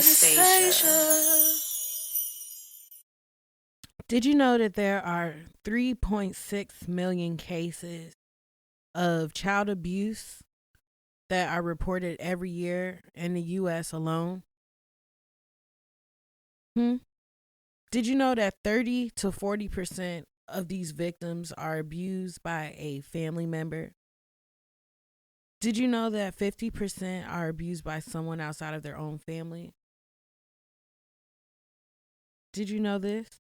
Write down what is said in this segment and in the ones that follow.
Anastasia. Did you know that there are 3.6 million cases of child abuse that are reported every year in the US alone? Hmm? Did you know that 30 to 40% of these victims are abused by a family member? Did you know that 50% are abused by someone outside of their own family? Did you know this?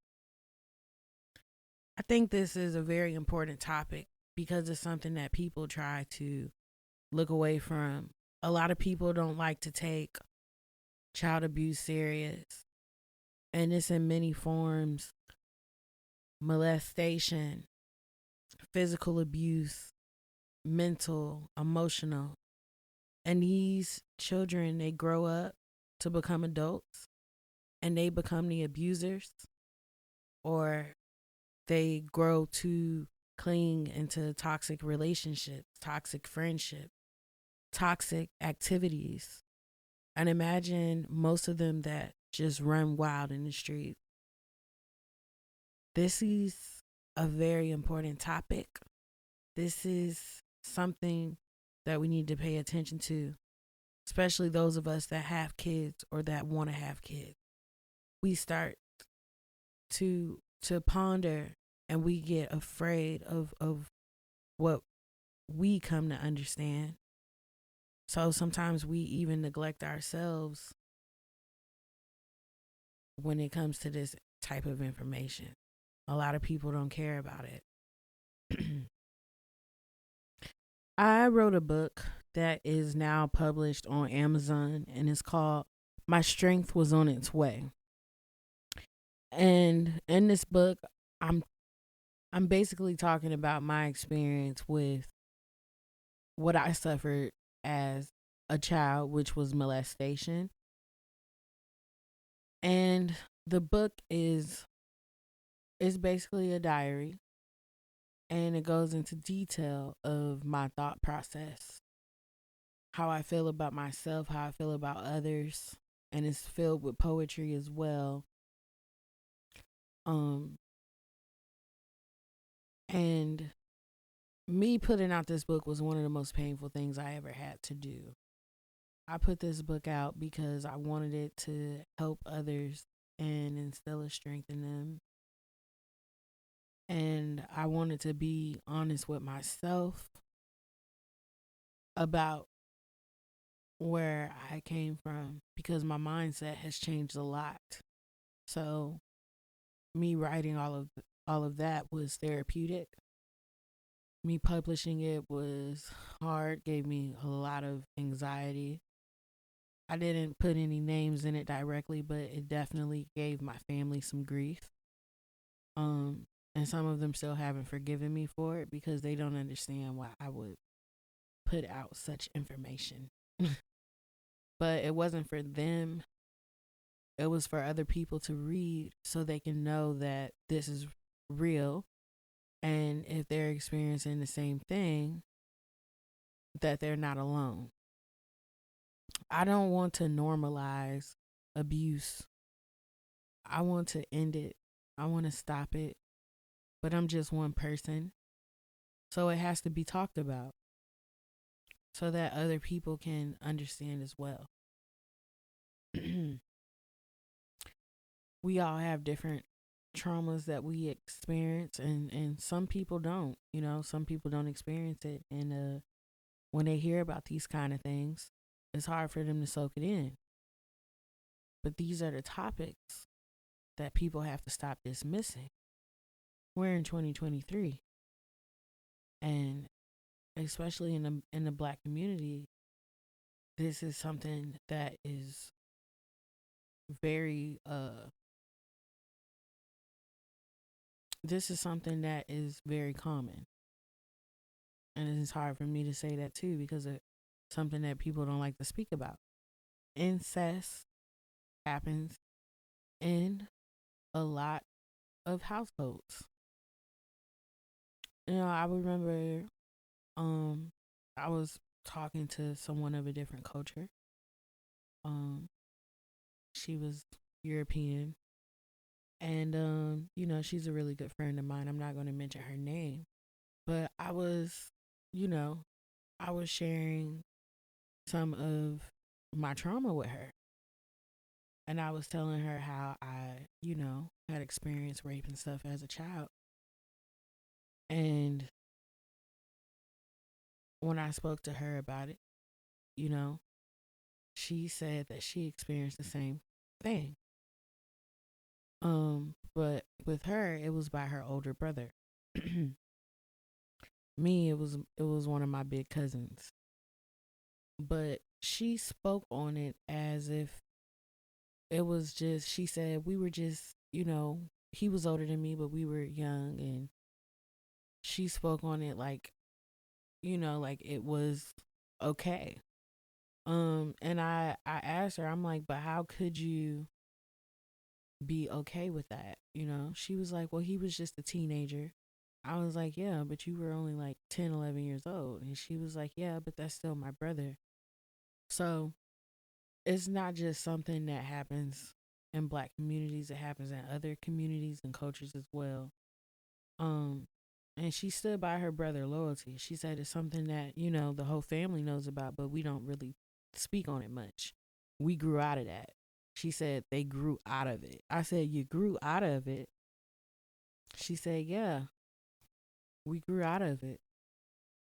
I think this is a very important topic because it's something that people try to look away from. A lot of people don't like to take child abuse serious, and it's in many forms: molestation, physical abuse, mental, emotional. And these children, they grow up to become adults and they become the abusers, or they grow to cling into toxic relationships, toxic friendships, toxic activities. And imagine most of them that just run wild in the street. This is a very important topic. This is something that we need to pay attention to, especially those of us that have kids or that want to have kids. We start to ponder and we get afraid of what we come to understand. So sometimes we even neglect ourselves when it comes to this type of information. A lot of people don't care about it. I wrote a book that is now published on Amazon and it's called My Strength Was on Its Way. And in this book, I'm I'm basically talking about my experience with what I suffered as a child, which was molestation. And the book is basically a diary and it goes into detail of my thought process, how I feel about myself, how I feel about others, and it's filled with poetry as well. Um and me putting out this book was one of the most painful things I ever had to do. I put this book out because I wanted it to help others and instill a strength in them. And I wanted to be honest with myself about where I came from because my mindset has changed a lot. So me writing all of that was therapeutic. Me publishing it was hard, gave me a lot of anxiety. I didn't put any names in it directly, but it definitely gave my family some grief. Um, and some of them still haven't forgiven me for it because they don't understand why I would put out such information. But it wasn't for them. It was for other people to read so they can know that this is real. And if they're experiencing the same thing, that they're not alone. I don't want to normalize abuse. I want to end it. I want to stop it. But I'm just one person. So it has to be talked about so that other people can understand as well. We all have different traumas that we experience and some people don't, some people don't experience it, and when they hear about these kind of things, it's hard for them to soak it in. But these are the topics that people have to stop dismissing. We're in 2023, and especially in the black community, this is something that is very this is something that is very common. And it's hard for me to say that too because it's something that people don't like to speak about. Incest happens in a lot of households. I remember I was talking to someone of a different culture. Um She was European. And she's a really good friend of mine. I'm not going to mention her name, but you know, I was sharing some of my trauma with her. And I was telling her how I, had experienced rape and stuff as a child. And when I spoke to her about it, you know, she said that she experienced the same thing. But with her, it was by her older brother. Me, it was one of my big cousins. But she spoke on it as if it was just, she said we were just, he was older than me, but we were young, and she spoke on it like, like it was okay. And I asked her, I'm like, but how could you be okay with that? She was like, well, he was just a teenager. I was like, yeah, but you were only like 10, 11 years old. And she was like, yeah, but that's still my brother. So it's not just something that happens in black communities, it happens in other communities and cultures as well. Um, and she stood by her brother loyalty. She said it's something that, the whole family knows about, but we don't really speak on it much. We grew out of that. She said they grew out of it. I said, you grew out of it? She said, yeah, we grew out of it.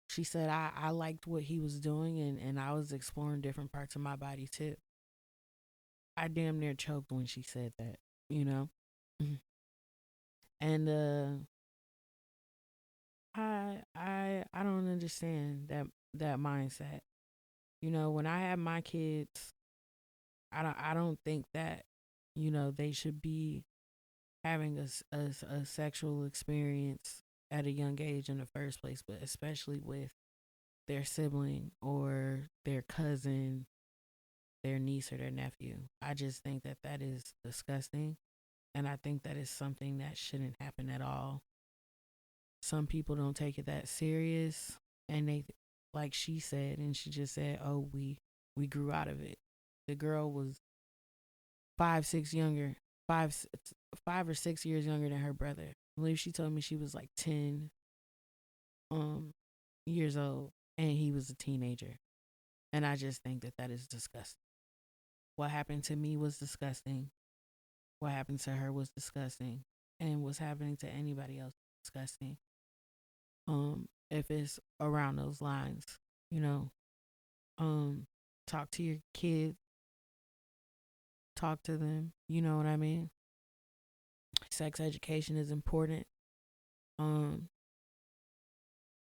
She said, I liked what he was doing, and I was exploring different parts of my body too. I damn near choked when she said that, you know? And I don't understand that mindset. When I have my kids, I don't think that, they should be having a sexual experience at a young age in the first place, but especially with their sibling or their cousin, their niece or their nephew. I just think that that is disgusting. And I think that is something that shouldn't happen at all. Some people don't take it that serious. And they, like she said, and she just said, oh, we grew out of it. The girl was 5, 5 or 6 years younger than her brother. I believe she told me she was like 10 um years old and he was a teenager. And I just think that that is disgusting. What happened to me was disgusting. What happened to her was disgusting. And what's happening to anybody else is disgusting. If it's around those lines, you know, um, talk to your kids, talk to them, you know what I mean? Sex education is important. Um,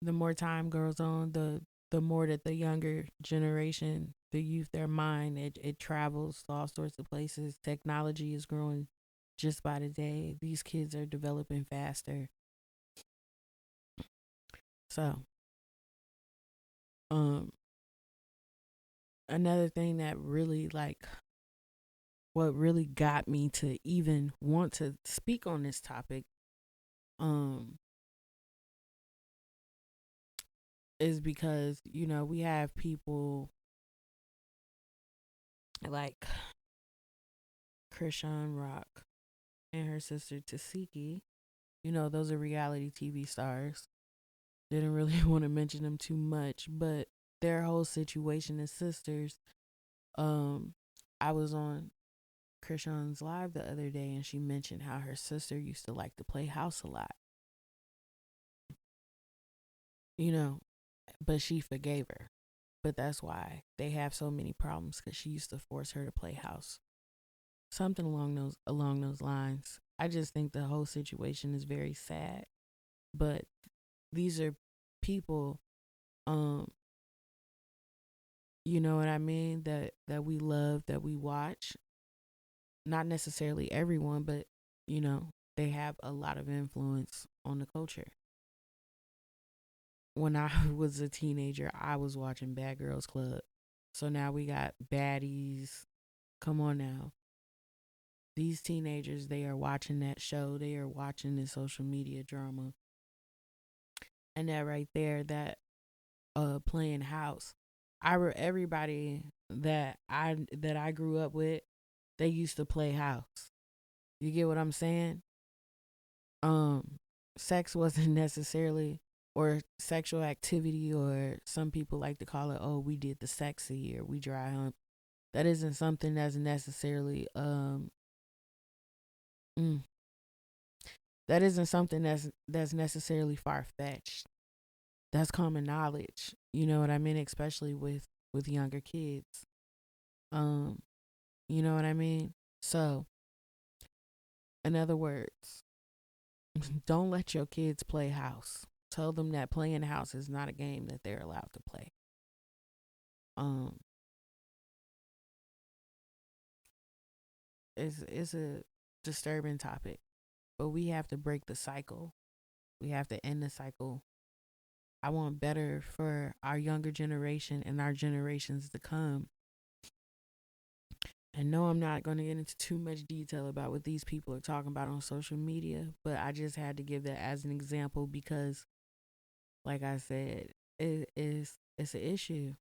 the more time goes on, the more that the younger generation, the youth, their mind, it travels to all sorts of places. Technology is growing just by the day. These kids are developing faster. So, um, another thing that really what really got me to even want to speak on this topic, um, is because, we have people like Krishan Rock and her sister Tasiki. Those are reality TV stars. Didn't really want to mention them too much, but their whole situation as sisters. Um, I was on Krishan's live the other day, and she mentioned how her sister used to like to play house a lot. You know, but she forgave her. But that's why they have so many problems, because she used to force her to play house. Something along those lines. I just think the whole situation is very sad. But these are people, um, you know what I mean, that we love, that we watch. Not necessarily everyone, but they have a lot of influence on the culture. When I was a teenager, I was watching Bad Girls Club. So now we got baddies. Come on now. These teenagers, they are watching that show. They are watching the social media drama. And that right there, that playing house. Everybody that I grew up with, they used to play house. You get what I'm saying? Um, Sex wasn't necessarily, or sexual activity, or some people like to call it, oh, we did the sexy or we dry hump. That isn't something that's necessarily mm, that isn't something that's necessarily far fetched. That's common knowledge. You know what I mean? Especially with younger kids. Um, you know what I mean? So, in other words, don't let your kids play house. Tell them that playing house is not a game that they're allowed to play. Um, it's a disturbing topic, but we have to break the cycle. We have to end the cycle. I want better for our younger generation and our generations to come. And no, I'm not going to get into too much detail about what these people are talking about on social media, but I just had to give that as an example because, like I said, it's an issue.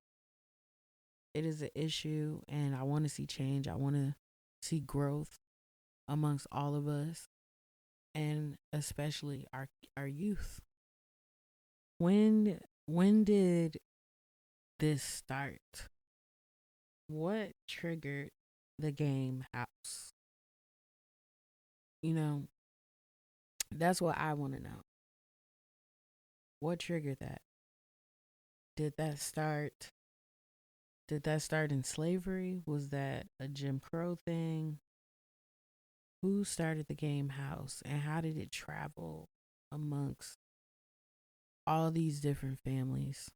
It is an issue, and I want to see change. I want to see growth amongst all of us, and especially our youth. When did this start? What triggered the game house? You know, that's what I want to know. What triggered that? Did that start did that start in slavery? Was that a Jim Crow thing? Who started the game house and how did it travel amongst all these different families?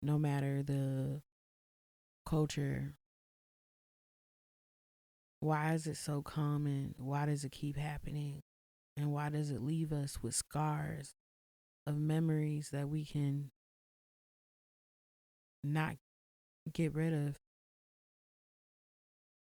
No matter the culture, why is it so common? Why does it keep happening? And why does it leave us with scars of memories that we can not get rid of?